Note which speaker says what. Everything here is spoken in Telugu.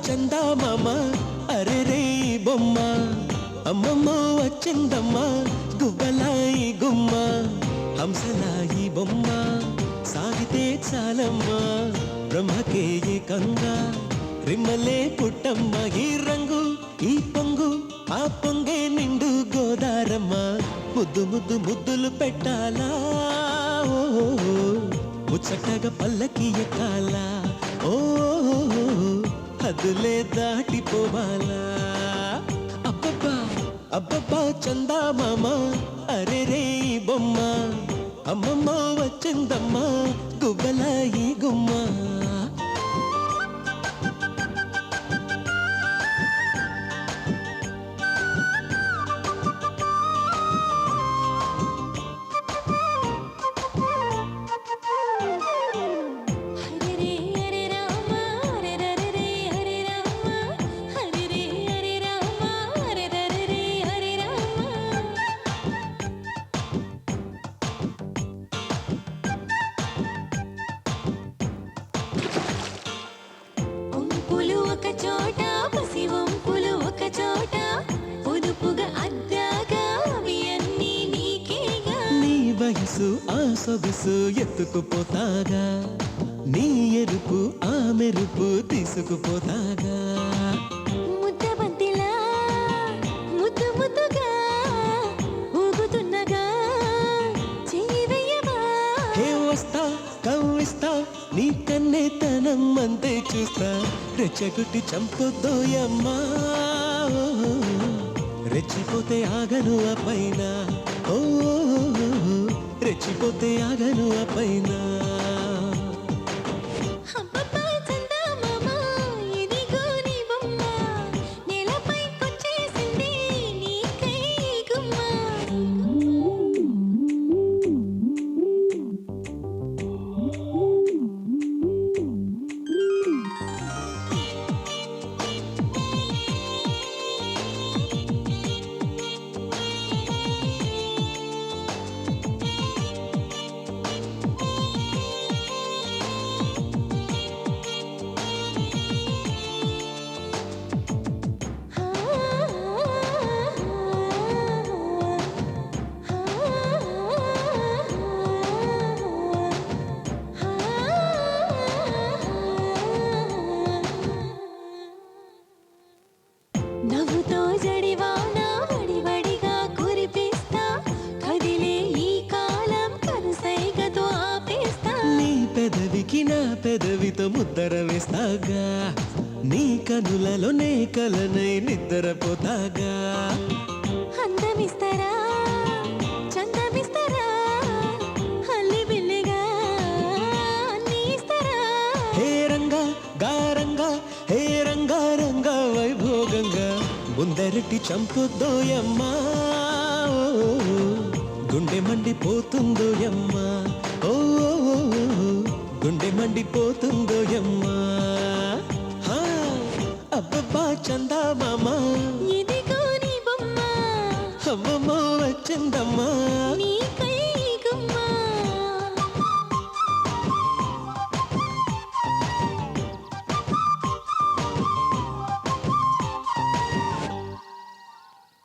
Speaker 1: చందమామ అరే రే బొమ్మ అమ్మమ్మ వచ్చిందమ్మా గువ్వలాయి గుమ్మ హంసలాయి బొమ్మ సాగితే చాలమ్మా బ్రహ్మకే కంగా రిమ్మలే పుట్టమ్మ ఈ రంగు ఈ పొంగు ఆ పొంగే నిండు గోదారమ్మ ముద్దు ముద్దు ముద్దులు పెట్టాలా ముచ్చటగా పల్లకి ఎక్కాలా ఓ హద్దులే దాటిపోవాలా అబ్బబ్బా అబ్బబ్బా చందమామ అరే రే బొమ్మ అమ్మమ్మ వచ్చిందమ్మా గువ్వలాయి గుమ్మ వయసు ఆ సొగసు ఎత్తుకుపోతాగా నీ ఎరుపు ఆ మెరుపు తీసుకుపోతాగా
Speaker 2: ముద్ద బంతిలా ముద్దు ముద్దుగా ఊగుతున్నగా చెయ్యవా
Speaker 1: హే వస్తా కవ్విస్తా నీ కన్నే తనం అంతే చూస్తా రెచ్చగొట్టి చంపొద్దోయమ్మా రెచ్చిపోతే ఆగను ఆ పైన ఓ రెచ్చిపోతే ఆగను ఆ పైన
Speaker 2: నవ్వుతో జడివానా వడివడిగా కురిపిస్తా కదిలే ఈ కాలం కనుసైగతో ఆపేస్తా
Speaker 1: నీ పెదవికి నా పెదవితో ముద్దర వేస్తాగా నీ కనులలో నే కలనై నిద్రపోతాగా
Speaker 2: అందమిస్తారా చందమిస్తారా హల్లి బిల్లిగా అన్ని ఇస్తారా
Speaker 1: హే రంగా గారంగా హే రంగా రంగా వైభోగంగా ముందరటి చంపొద్దోయమ్మా గుండె మండిపోతుందోయమ్మా ఓ గుండె మండిపోతుందోయమ్మా అబ్బబ్బా చందమామ
Speaker 2: ఇదిగో నీ బొమ్మ
Speaker 1: అమ్మమ్మ వచ్చిందమ్మా
Speaker 2: నీకై